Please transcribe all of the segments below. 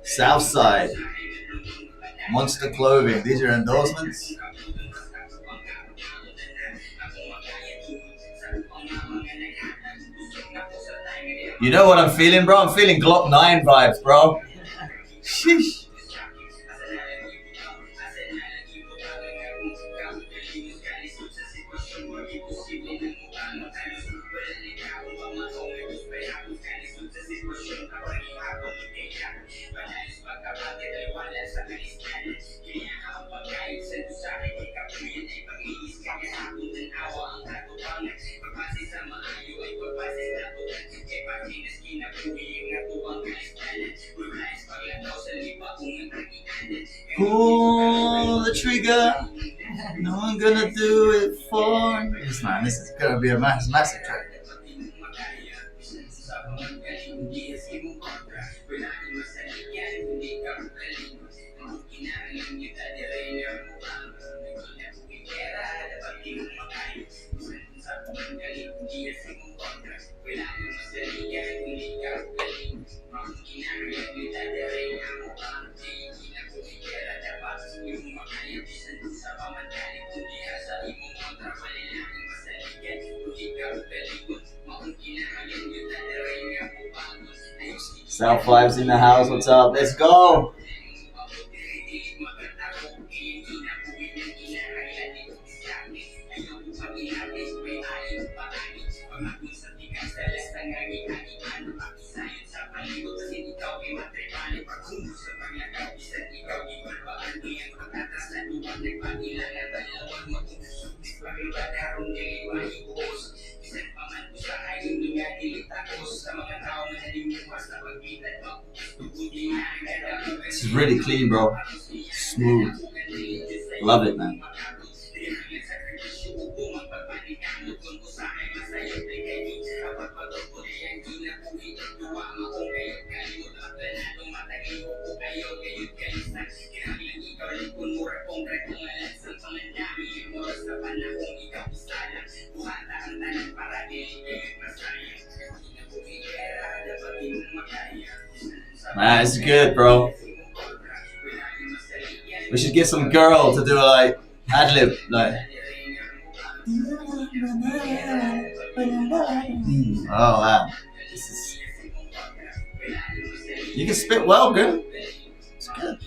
Southside, Monster Clothing. These are endorsements. You know what I'm feeling, bro? I'm feeling Glock 9 vibes, bro. Sheesh. Pull the trigger. No one gonna do it for this, man. This is gonna be a massive track. South Vibes in the house. What's up? Let's go. This is really clean, bro. Smooth. Love it, man. Man, this is good, bro. We should get some girl to do a like ad-lib, like. Oh wow, this is. You can spit well, good. It's good.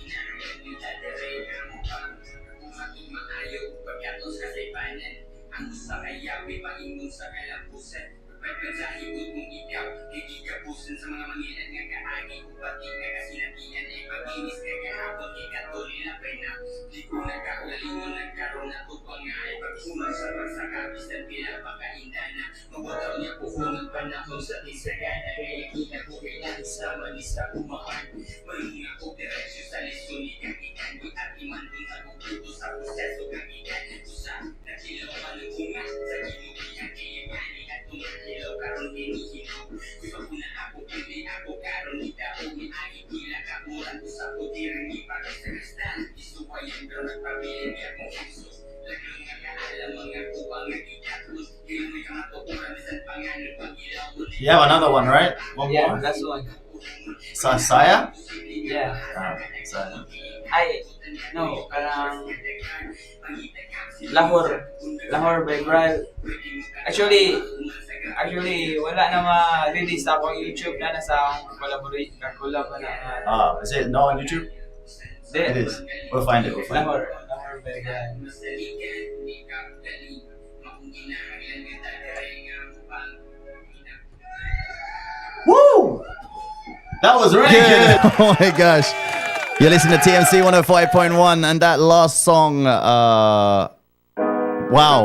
You have another one, right? One more? That's one. Saya? Yeah. Saya. No, Lahore Background. Actually, wala na ma-release ako YouTube na nasa collab na. Is it not on YouTube? It is. We'll find it. Lahore Background. Woo! That was really good. Oh my gosh. You're listening to TMC 105.1 and that last song, wow,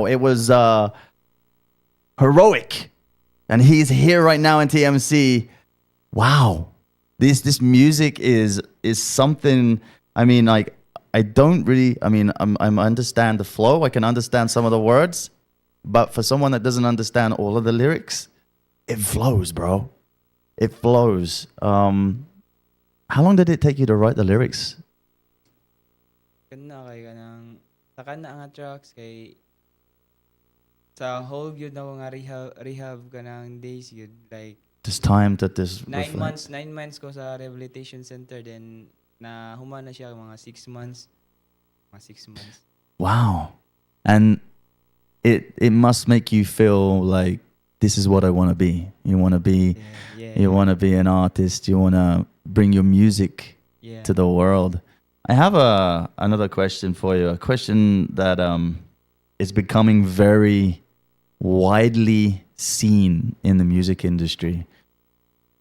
it was heroic. And he's here right now in TMC. Wow. This music is something, I mean, like, I don't really, I mean, I understand the flow. I can understand some of the words. But for someone that doesn't understand all of the lyrics, it flows, bro. It flows. How long did it take you to write the lyrics? Kana kay kanang takan na ang tracks kay sa whole yun ako nga rehab ka ng days yun. Like, This time that this 9 months, reflect. 9 months ko sa rehabilitation center. Then, na humana siya mga 6 months. Mga 6 months. Wow. And it must make you feel like this is what I want to be. You want to be you want to be an artist. You want to bring your music yeah. to the world. I have another question for you. A question that is becoming very widely seen in the music industry.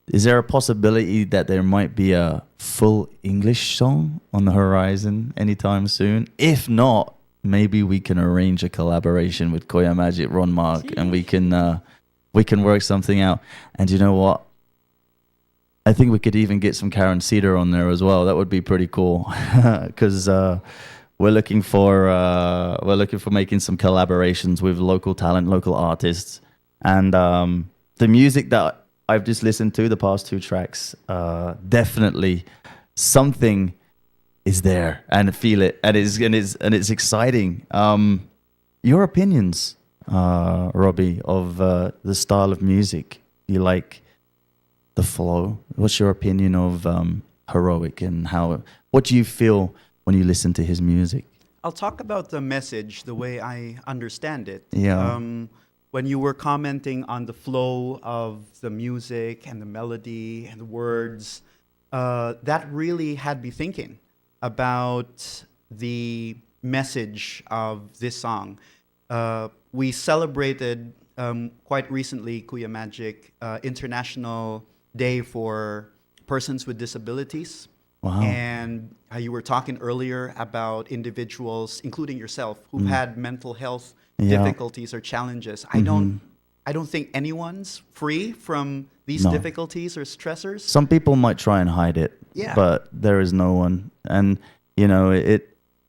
Is there a possibility that there might be a full English song on the horizon anytime soon? If not, maybe we can arrange a collaboration with Koya Magic, Ron Mark, and we can work something out. And you know what? I think we could even get some Karen Cedar on there as well. That would be pretty cool, because we're looking for making some collaborations with local talent, local artists, and the music that I've just listened to, the past 2 tracks, definitely something is there, and I feel it, and it's exciting. Your opinions, Robbie, of the style of music you like, the flow. What's your opinion of Heroic, and what do you feel when you listen to his music? I'll talk about the message the way I understand it. Yeah. When you were commenting on the flow of the music and the melody and the words, that really had me thinking about the message of this song. We celebrated quite recently, Kuya Magic, International Day for Persons with Disabilities. Wow. And you were talking earlier about individuals, including yourself, who've had mental health difficulties or challenges. I don't think anyone's free from these difficulties or stressors. Some people might try and hide it, but there is no one. And you know,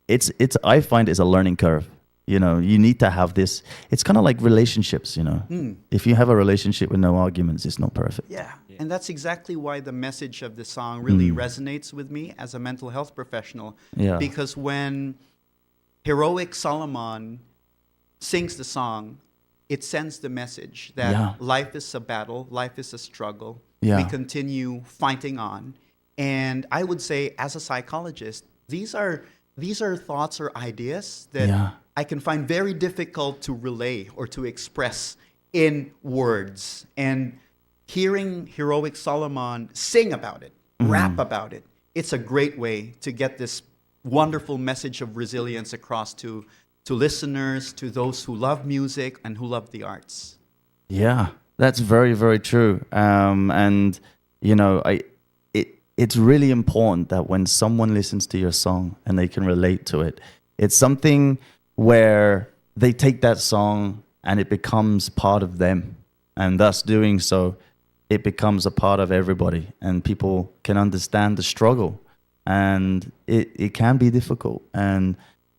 it's I find it's a learning curve. You know, you need to have this. It's kind of like relationships, you know. If you have a relationship with no arguments, it's not perfect. Yeah. And that's exactly why the message of the song really resonates with me as a mental health professional. Yeah. Because when Heroic Solomon sings the song, it sends the message that life is a battle, life is a struggle. Yeah. We continue fighting on. And I would say, as a psychologist, these are thoughts or ideas that I can find very difficult to relay or to express in words. And hearing Heroic Solomon sing about it, rap about it, it's a great way to get this wonderful message of resilience across to listeners, to those who love music and who love the arts. Yeah, that's very, very true. And you know, it's really important that when someone listens to your song and they can relate to it, it's something where they take that song and it becomes part of them, and thus doing so, it becomes a part of everybody, and people can understand the struggle, and it can be difficult. And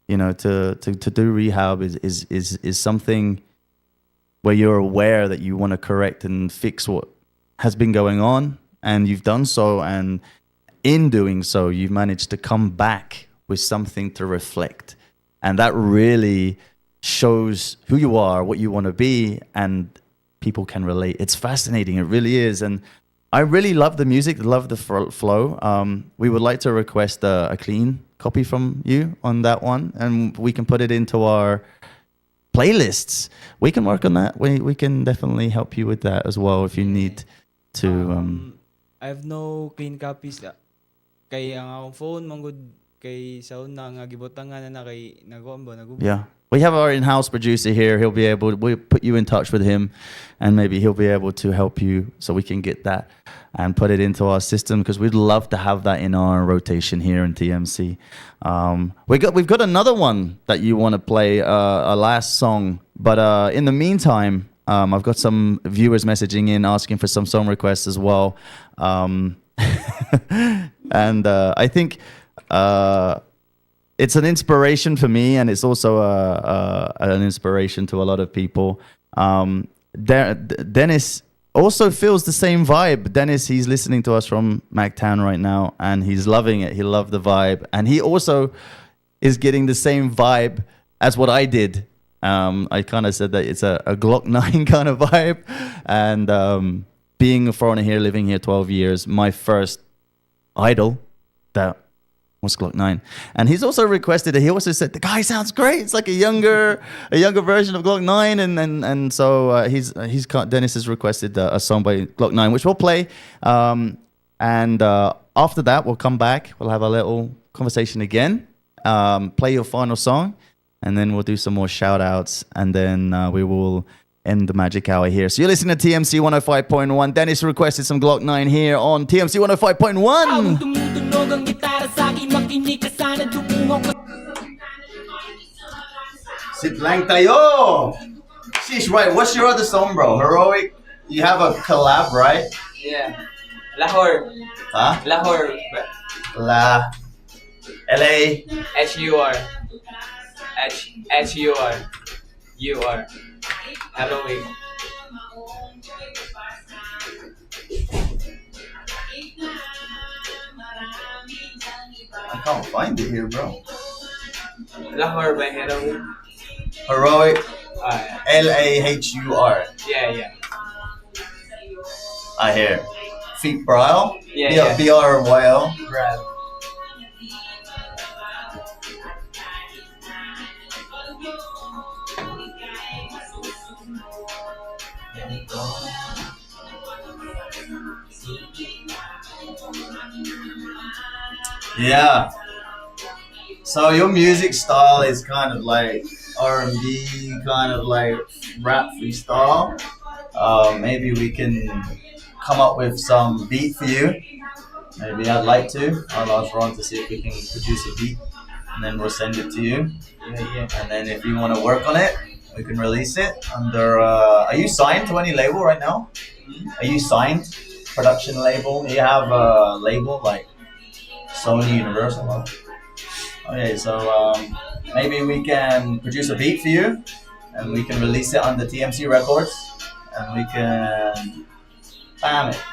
you know, to do rehab is something where you're aware that you want to correct and fix what has been going on, and you've done so, and in doing so, you've managed to come back with something to reflect, and that really shows who you are, what you want to be, and people can relate. It's fascinating, it really is. And I really love the music, love the flow. We would like to request a clean copy from you on that one, and we can put it into our playlists. We can work on that. We can definitely help you with that as well if you need to. I have no clean copies. Kay ang akong phone manggod kay sound na nga gibutangan na kay nagombo. Yeah. We have our in-house producer here. We'll put you in touch with him, and maybe he'll be able to help you so we can get that and put it into our system, because we'd love to have that in our rotation here in TMC. We've got another one that you want to play, a last song, but in the meantime, I've got some viewers messaging in asking for some song requests as well, and I think. It's an inspiration for me, and it's also an inspiration to a lot of people. Dennis also feels the same vibe. Dennis, he's listening to us from MacTown right now, and he's loving it. He loved the vibe, and he also is getting the same vibe as what I did I kind of said that it's a Glock 9 kind of vibe. And being a foreigner here, living here 12 years, my first idol that was Glock 9. And he's also requested it. He also said, the guy sounds great. It's like a younger version of Glock 9. And so Dennis has requested a song by Glock 9, which we'll play. And after that, we'll come back. We'll have a little conversation again. Play your final song. And then we'll do some more shout outs. And then we will end the magic hour here. So you're listening to TMC 105.1. Dennis requested some Glock 9 here on TMC 105.1. Sit lang tayo. Sheesh, right. What's your other song, bro? Heroic. You have a collab, right? Yeah. Lahore. Huh? Lahore. La. LA. H-U-R. H-U-R. U-R. Heroic. I can't find it here, bro. Lahore by Heroic. Heroic. Yeah. Lahur. Yeah. I hear. Feet Bryl. Yeah. BRYL. Brad. Yeah. So your music style is kind of like R&B, kind of like rap freestyle. Maybe we can come up with some beat for you. Maybe I'd like to. I'll ask Ron to see if we can produce a beat, and then we'll send it to you. Yeah. And then if you want to work on it, we can release it under. Are you signed to any label right now? Are you signed? Production label? Do you have a label like Sony, Universal? Okay, so maybe we can produce a beat for you, and we can release it under TMC Records, and we can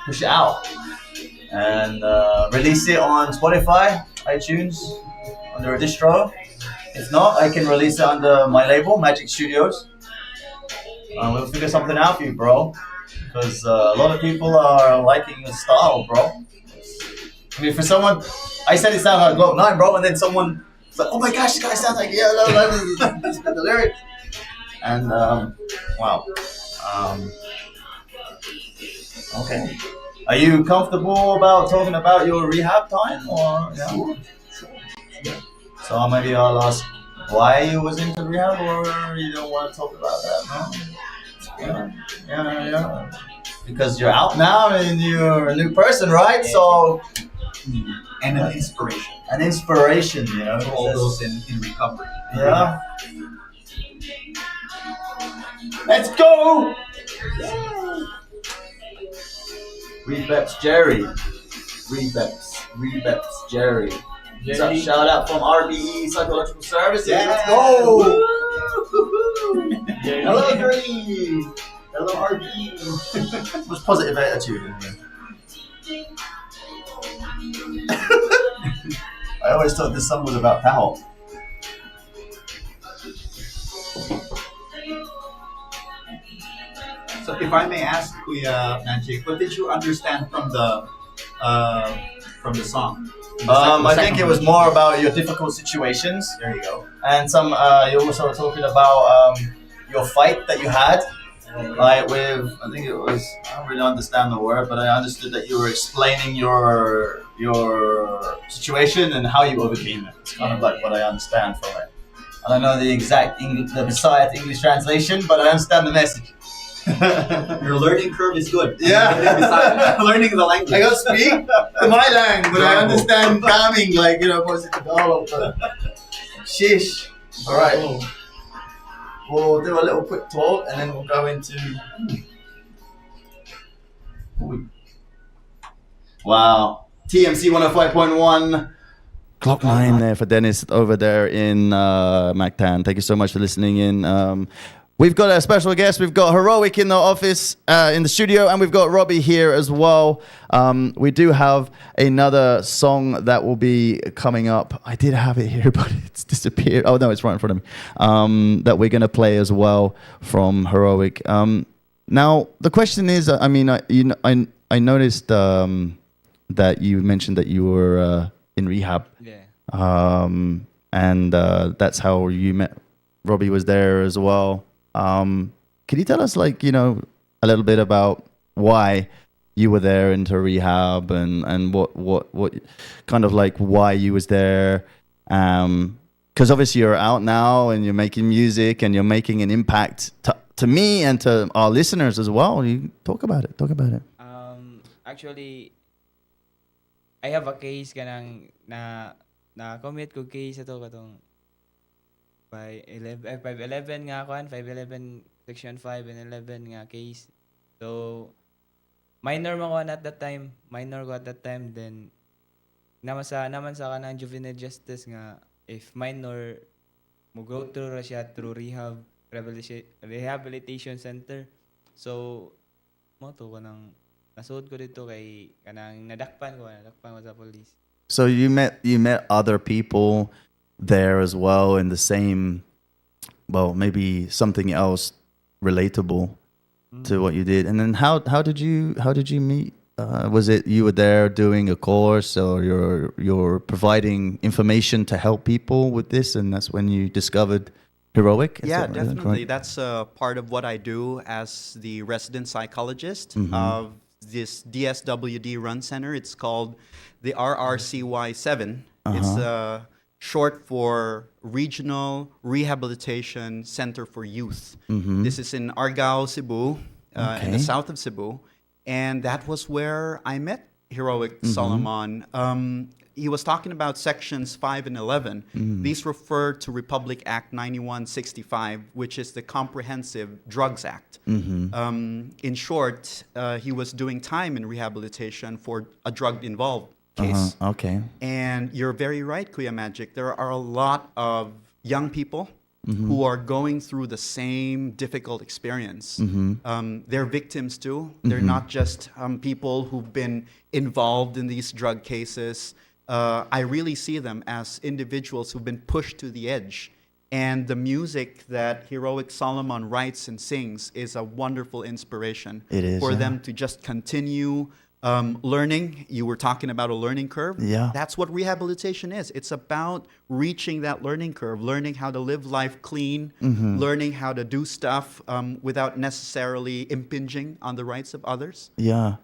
push it out, and release it on Spotify, iTunes, under a distro. If not, I can release it under my label, Magic Studios. We'll figure something out for you, bro, because a lot of people are liking your style, bro. I mean, for someone, I said it sounded like Glock 9, bro, and then someone was like, oh my gosh, this guy sounds like, the lyrics. And, wow. Okay. Are you comfortable about talking about your rehab time, or? Yeah? Sure. So maybe I'll ask why you was into rehab, or you don't want to talk about that, no? Yeah. Because you're out now and you're a new person, right? So. And an inspiration. An inspiration, you know. For all those in recovery. Yeah. Let's go! Rebeps Jerry. Rebeps Jerry. Shout out from RBE Psychological Services. Yeah. Let's go! Hello, Jerry. Hello, RBE. What's positive attitude in here? I always thought this song was about power. So if I may ask, Kuya Magic, what did you understand from the song? I think it was more about your difficult situations. There you go. And some you also were talking about your fight that you had. Like with, I think it was, I don't really understand the word, but I understood that you were explaining your situation and how you overcame it. It's kind of like what I understand from it. I don't know the exact the precise English translation, but I understand the message. Your learning curve is good. Yeah. Learning the language. I don't speak my language, but I understand calming, like, you know, what's it called? Sheesh. All right. We'll do a little quick talk, and then we'll go into. Wow. TMC 105.1. Glock 9 there for Dennis over there in Mactan. Thank you so much for listening in. We've got a special guest. We've got Heroic in the office, in the studio, and we've got Robbie here as well. We do have another song that will be coming up. I did have it here, but it's disappeared. Oh, no, it's right in front of me. That we're going to play as well from Heroic. Now, the question is, I mean, I noticed that you mentioned that you were in rehab. Yeah. And that's how you met. Robbie was there as well. Can you tell us, like, you know, a little bit about why you were there into rehab and what kind of like why you was there? Because obviously you're out now and you're making music and you're making an impact to me and to our listeners as well. You talk about it. Actually, I have a case kanang na commit ko case ato katong 511 nga kuan 511 section 5 and 11 nga case. So minor man ko at that time, then naman sa kanang juvenile justice nga if minor mo go through ra siya through rehabilitation center. So mo to kanang nasud ko dito kay kanang nadakpan ko sa police. So you met other people there as well in the same, well, maybe something else relatable to what you did. And then how did you meet? Was it you were there doing a course, or you're providing information to help people with this, and that's when you discovered Heroic? Yeah, definitely. That's part of what I do as the resident psychologist of this DSWD Run Center. It's called the RRCY7. It's short for Regional Rehabilitation Center for Youth. This is in Argao, Cebu, in the south of Cebu. And that was where I met Heroic Solomon. He was talking about sections 5 and 11. These refer to Republic Act 9165, which is the Comprehensive Drugs Act. In short, he was doing time in rehabilitation for a drug-involved case. Okay. And you're very right, Kuya Magic. There are a lot of young people who are going through the same difficult experience. They're victims too. They're not just people who've been involved in these drug cases. I really see them as individuals who've been pushed to the edge. And the music that Heroic Solomon writes and sings is a wonderful inspiration for them to just continue learning. You were talking about a learning curve. Yeah. That's what rehabilitation is. It's about reaching that learning curve, learning how to live life clean, learning how to do stuff without necessarily impinging on the rights of others. Yeah.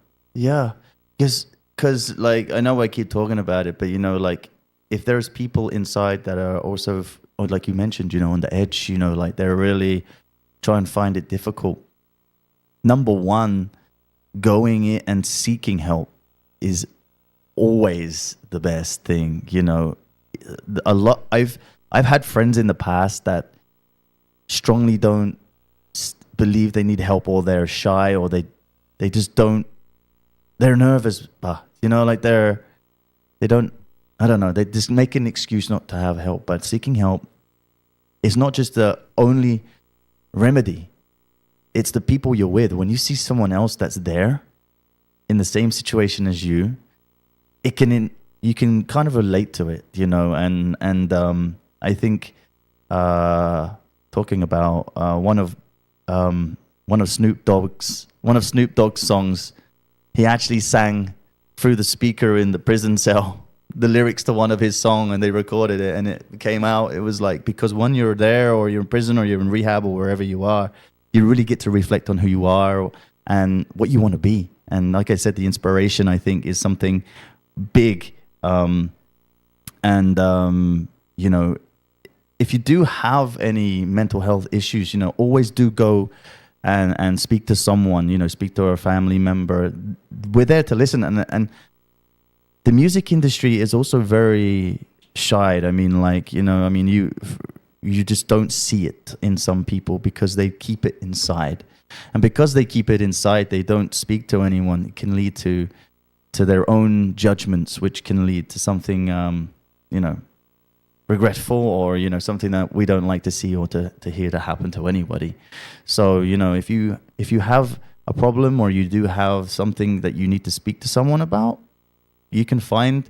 Because like, I know I keep talking about it, but you know, like, if there's people inside that are also, or like you mentioned, you know, on the edge, you know, like they're really trying to find it difficult. Number one, going in and seeking help is always the best thing, you know. I've had friends in the past that strongly don't believe they need help, or they're shy, or they just don't, they're nervous, but you know, like they don't, I don't know, they just make an excuse not to have help. But seeking help is not just the only remedy. It's the people you're with. When you see someone else that's there in the same situation as you, you can kind of relate to it, you know. And I think talking about one of Snoop Dogg's songs, he actually sang through the speaker in the prison cell the lyrics to one of his songs, and they recorded it, and it came out. It was like, because when you're there, or you're in prison, or you're in rehab, or wherever you are, you really get to reflect on who you are and what you want to be. And like I said, the inspiration, I think, is something big. You know, if you do have any mental health issues, you know, always do go and speak to someone, you know, speak to a family member. We're there to listen. And the music industry is also very shy. I mean, like, you know, I mean, you just don't see it in some people because they keep it inside. And because they keep it inside, they don't speak to anyone. It can lead to their own judgments, which can lead to something, you know, regretful or something that we don't like to see or to hear to happen to anybody. So if you have a problem or you do have something that you need to speak to someone about, you can find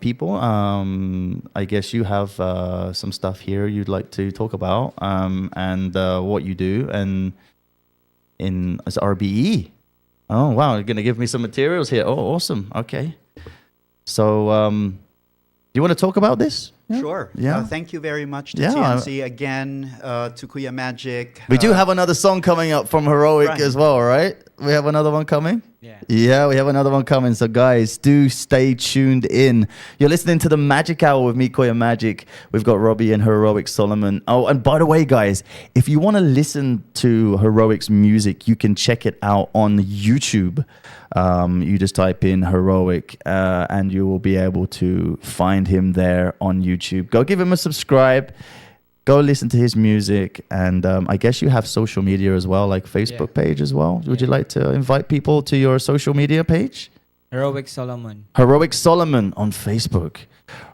people. I guess you have some stuff here you'd like to talk about, and what you do, and as RBE. Oh wow, you're gonna give me some materials here. Oh, awesome. Okay, so do you want to talk about this? Yeah? Sure. Yeah. Thank you very much to Yeah. TMC again, to Kuya Magic. We do have another song coming up from Heroic Right. as well, right? We have another one coming? Yeah. Yeah, we have another one coming. So, guys, do stay tuned in. You're listening to the Magic Hour with me, Koya Magic. We've got Robbie and Heroic Solomon. Oh, and by the way, guys, if you want to listen to Heroic's music, you can check it out on YouTube. You just type in Heroic, and you will be able to find him there on YouTube. Go give him a subscribe. Go listen to his music, and I guess you have social media as well, like Facebook page as well. Would you like to invite people to your social media page? Heroic Solomon. Heroic Solomon on Facebook.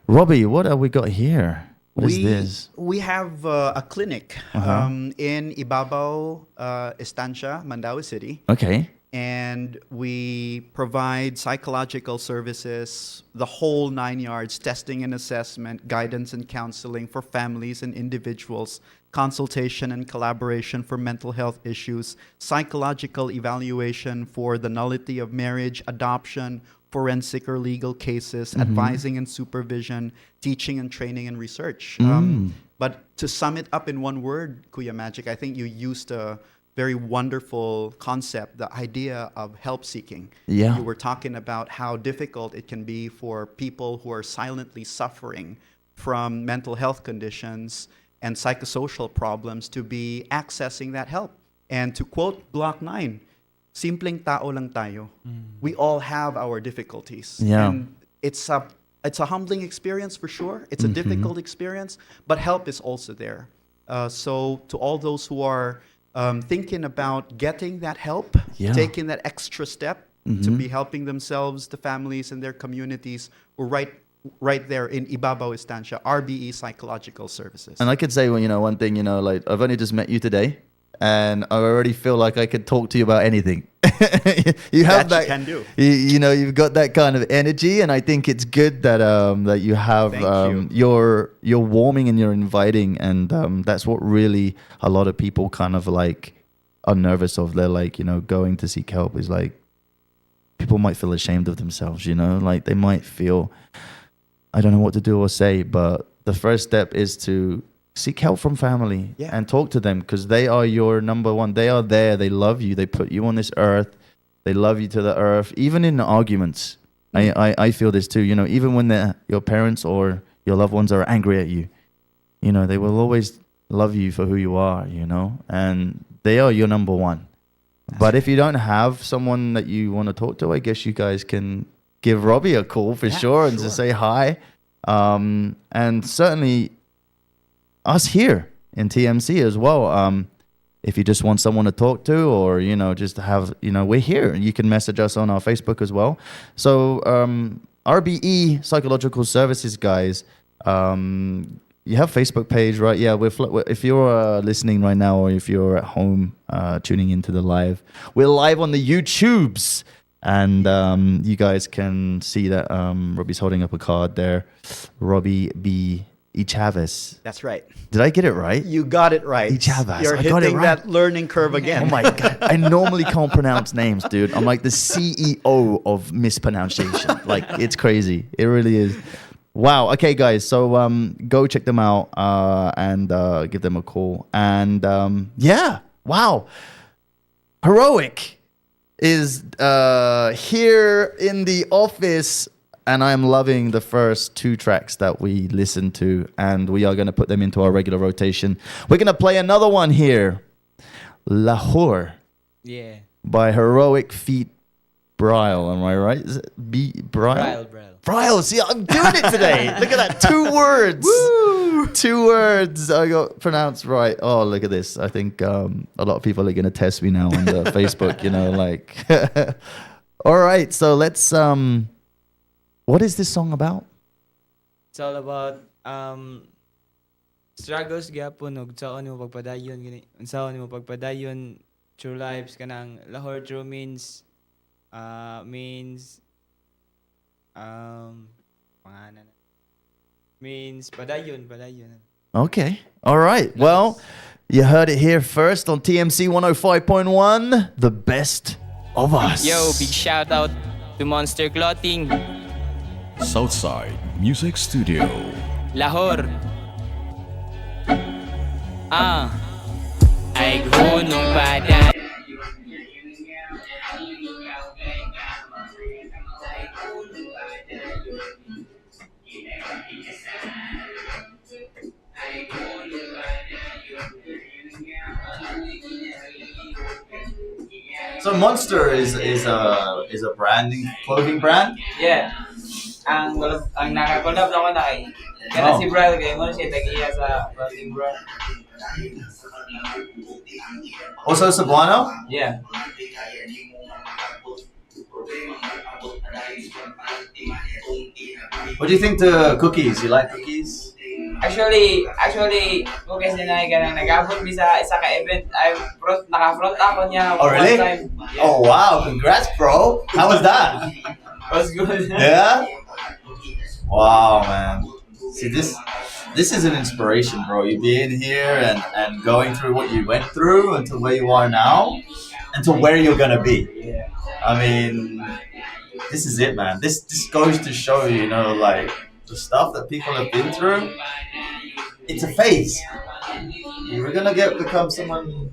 Robbie, what have we got here? What is this? We have a clinic in Ibabaw, Estancia, Mandaue City. Okay. And we provide psychological services, the whole 9 yards, testing and assessment, guidance and counseling for families and individuals, consultation and collaboration for mental health issues, psychological evaluation for the nullity of marriage, adoption, forensic or legal cases, advising and supervision, teaching and training and research. But to sum it up in one word, Kuya Magic, I think you used a very wonderful concept, the idea of help seeking. Yeah. You were talking about how difficult it can be for people who are silently suffering from mental health conditions and psychosocial problems to be accessing that help. And to quote Block 9, simpleng tao lang tayo. We all have our difficulties. Yeah. And it's a humbling experience for sure. It's a difficult experience, but help is also there. So to all those who are thinking about getting that help, taking that extra step to be helping themselves, the families, and their communities, we're right there in Ibabaw Estancia, RBE Psychological Services. And I could say, well, one thing, like I've only just met you today, and I already feel like I could talk to you about anything. You have That you can do. You've got that kind of energy, and I think it's good that that you have Thank you. you're warming and you're inviting, and that's what really a lot of people kind of like are nervous of. They're like, going to seek help is like people might feel ashamed of themselves, like they might feel I don't know what to do or say, but the first step is to seek help from family and talk to them, because they are your number one. They are there. They love you. They put you on this earth. They love you to the earth. Even in arguments, I feel this too. Even when your parents or your loved ones are angry at you, they will always love you for who you are, and they are your number one. But if you don't have someone that you want to talk to, I guess you guys can give Robbie a call for sure and to say hi. And certainly us here in TMC as well. If you just want someone to talk to, or, just to have, we're here. You can message us on our Facebook as well. So RBE Psychological Services, guys, you have Facebook page, right? Yeah, if you're listening right now, or if you're at home tuning into the live, we're live on the YouTubes. And you guys can see that Robbie's holding up a card there. Robbie B. Chavez. That's right. Did I get it right? You got it right. Chavez. You're I got it hitting right. that learning curve again. Oh my God. I normally can't pronounce names, dude. I'm like the CEO of mispronunciation. Like, it's crazy. It really is. Wow. Okay, guys. So go check them out and give them a call. And wow. Heroic is here in the office, and I'm loving the first two tracks that we listened to, and we are going to put them into our regular rotation. We're going to play another one here, Lahore, by Heroic feat. Brile, am I right? Is it Brile? Brile. See, I'm doing it today. Look at that. 2 words. Woo! 2 words. I got pronounced right. Oh, look at this. I think a lot of people are going to test me now on the Facebook, like. All right. So let's, what is this song about? It's all about struggles gyapon og unsaon mo pagpadayon gani unsaon mo pagpadayon through lives kanang Lahore through means pangalan means padayon. Okay. All right. Well, you heard it here first on TMC 105.1, the best of us. Yo, big shout out to Monster Clothing, Southside Music Studio. Lahore. Ay gunung badan. So Monster is a clothing brand. Yeah. Ang nakakolab lang ko na kay kana Oh. si Brad kay mo siya tagiya sa clothing brand. Also Cebuano. Yeah. What do you think to cookies? You like cookies? Actually, focus din na kanang nag-abot mi sa isa ka event ay naka-front ako niya Oh really? one time. Yeah. Oh wow! Congrats, bro. How was that? Was good. Yeah. Wow, man. See this is an inspiration, bro. You being here and going through what you went through and to where you are now and to where you're gonna be. Yeah. I mean, this is it, man. This goes to show you know, like the stuff that people have been through. It's a phase. You're gonna become someone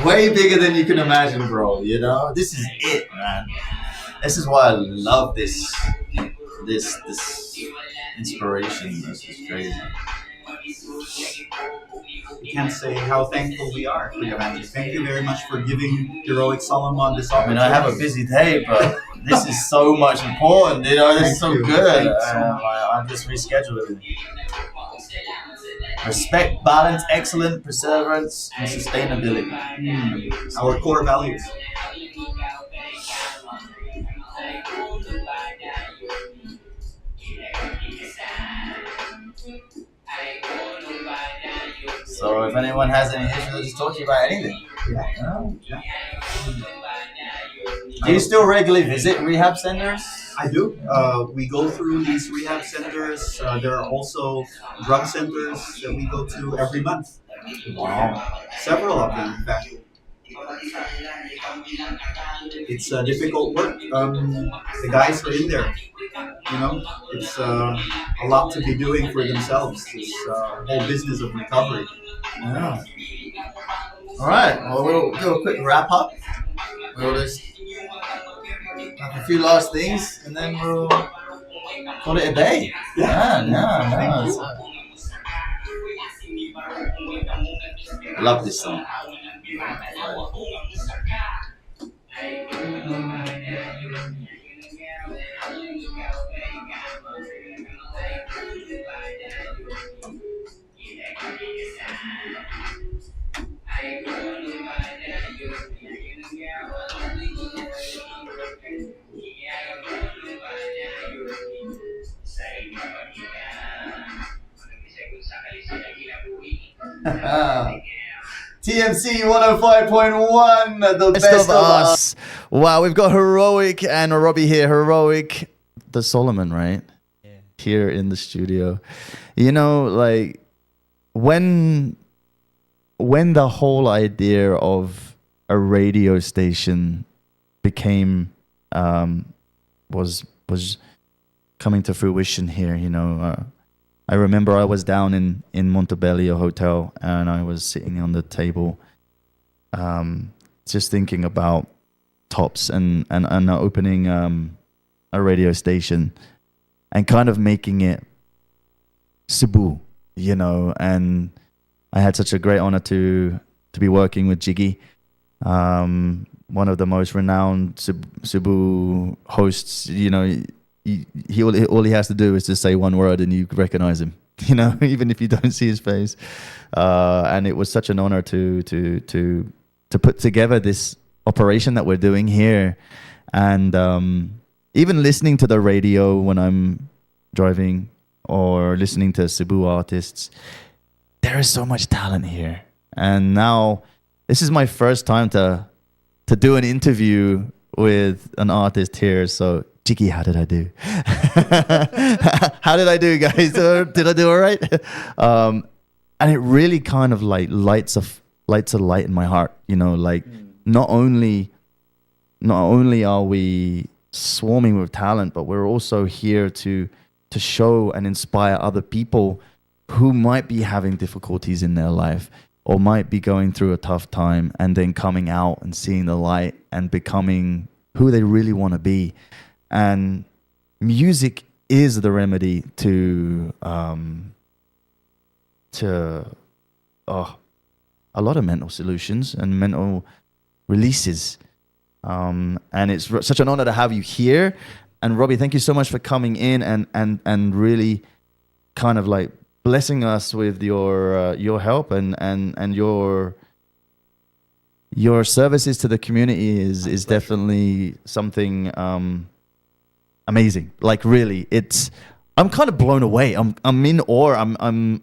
way bigger than you can imagine, bro. You know, this is it, man. This is why I love this inspiration. This is crazy. We can't say how thankful we are for your family. Thank you very much for giving Heroic Solomon this I mean, opportunity. I have a busy day, but this is so much important. You know, this is so Thank you. good. Thanks so much. I'm just rescheduling. Respect, balance, excellence, perseverance, and sustainability. Our core values. So if anyone has any issues, I'll just talk to you about anything. Yeah. Do you still regularly visit rehab centers? I do. We go through these rehab centers. There are also drug centers that we go to every month. Wow. Several of them, in fact. It's difficult work. The guys are in there. You know, it's a lot to be doing for themselves. This whole business of recovery. Yeah. All right. Well, we'll do a quick wrap up. We'll just have a few last things, and then we'll call it a day. Yeah. Nice. I love this song. TMC 105.1, the best of us. Wow, we've got Heroic and Robbie here. Heroic, the Solomon, right? Yeah. Here in the studio. You know, like when the whole idea of a radio station became was coming to fruition here, you know, I remember I was down in Montebello Hotel and I was sitting on the table just thinking about Tops and opening a radio station and kind of making it Cebu, you know, and I had such a great honor to be working with Jiggy, one of the most renowned Cebu hosts, you know. He all he has to do is just say one word and you recognize him, you know, even if you don't see his face. And it was such an honor to put together this operation that we're doing here, and even listening to the radio when I'm driving or listening to Cebu artists, there is so much talent here. And now this is my first time to do an interview with an artist here. So, Jiggy, how did I do? How did I do, guys? Did I do all right? And it really kind of like lights a light in my heart. You know, like not only are we swarming with talent, but we're also here to show and inspire other people who might be having difficulties in their life or might be going through a tough time, and then coming out and seeing the light and becoming who they really want to be. And music is the remedy to a lot of mental solutions and mental releases. And it's such an honor to have you here. And Robbie, thank you so much for coming in and really kind of like blessing us with your help and your services to the community is definitely something amazing. Like really, I'm kind of blown away. I'm in awe. I'm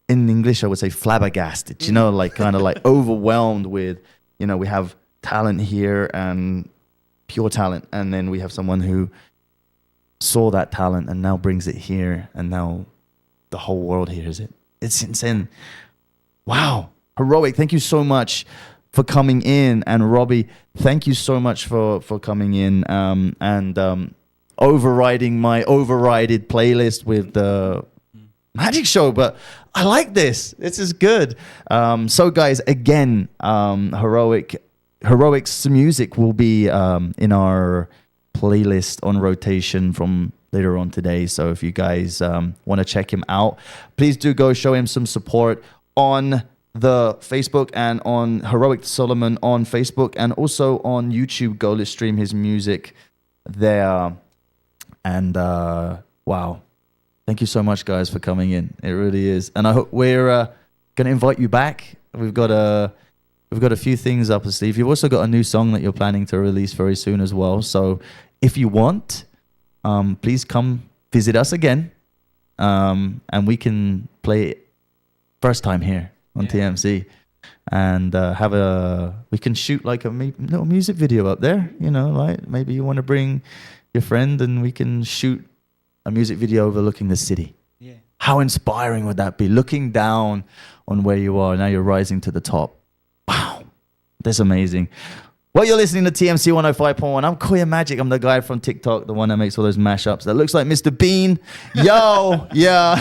in English I would say flabbergasted. You know, like kind of like overwhelmed with, you know, we have talent here and pure talent, and then we have someone who saw that talent and now brings it here, and now the whole world hears it. It's insane. Wow. Heroic, thank you so much for coming in. And Robbie, thank you so much for coming in and overriding my overrided playlist with the magic show. But I like this. This is good. So guys, again, Heroic's music will be in our playlist on rotation from later on today. So if you guys want to check him out, please do go show him some support on the Facebook and on Heroic Solomon on Facebook, and also on YouTube. Go let's stream his music there. And wow, thank you so much, guys, for coming in. It really is. And I hope we're gonna invite you back. We've got a few things up the sleeve. You've also got a new song that you're planning to release very soon as well. So if you want, please come visit us again, and we can play it first time here on TMC, and we can shoot like a little music video up there. You know, like maybe you want to bring your friend, and we can shoot a music video overlooking the city. Yeah. How inspiring would that be? Looking down on where you are, now you're rising to the top. Wow, that's amazing. Well, you're listening to TMC 105.1. I'm Kuya Magic. I'm the guy from TikTok, the one that makes all those mashups that looks like Mr. Bean. Yo, yeah.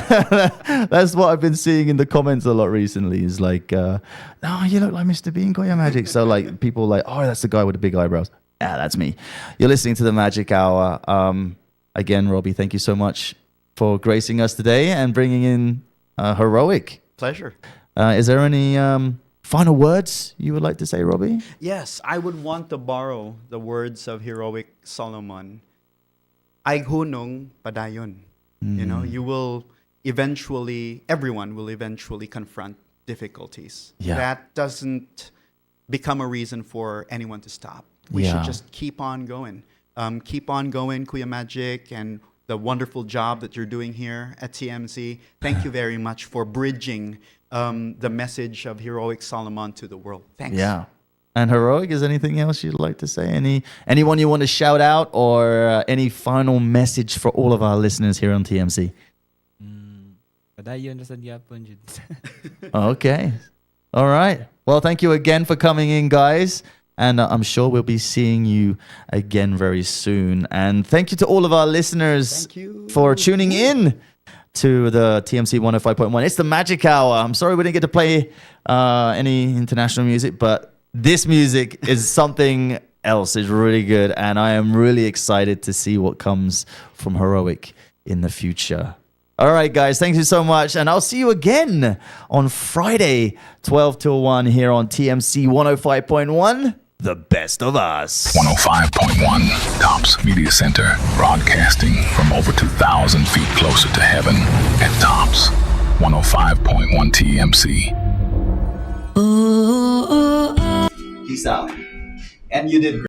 That's what I've been seeing in the comments a lot recently. Is like, oh, you look like Mr. Bean, Kuya Magic. So like people are like, oh, that's the guy with the big eyebrows. Yeah, that's me. You're listening to the Magic Hour. Again, Robbie, thank you so much for gracing us today and bringing in Heroic. Pleasure. Is there any final words you would like to say, Robbie? Yes, I would want to borrow the words of Heroic Solomon. Ay hunong padayon. You know, everyone will eventually confront difficulties. Yeah. That doesn't become a reason for anyone to stop. We should just keep on going. Keep on going, Kuya Magic, and the wonderful job that you're doing here at TMC. Thank you very much for bridging the message of Heroic Solomon to the world. Thanks. Yeah. And Heroic, is anything else you'd like to say? Anyone you want to shout out, or any final message for all of our listeners here on TMC? Padayon na sa gyapon jud. Okay. All right. Well, thank you again for coming in, guys. And I'm sure we'll be seeing you again very soon. And thank you to all of our listeners for tuning in to the TMC 105.1. It's the Magic Hour. I'm sorry we didn't get to play any international music, but this music is something else. It's really good. And I am really excited to see what comes from Heroic in the future. All right, guys, thank you so much. And I'll see you again on Friday, 12 till 1 here on TMC 105.1. The best of us. 105.1 Tops Media Center, broadcasting from over 2,000 feet closer to heaven at Tops 105.1 TMC. Peace out. And you did great.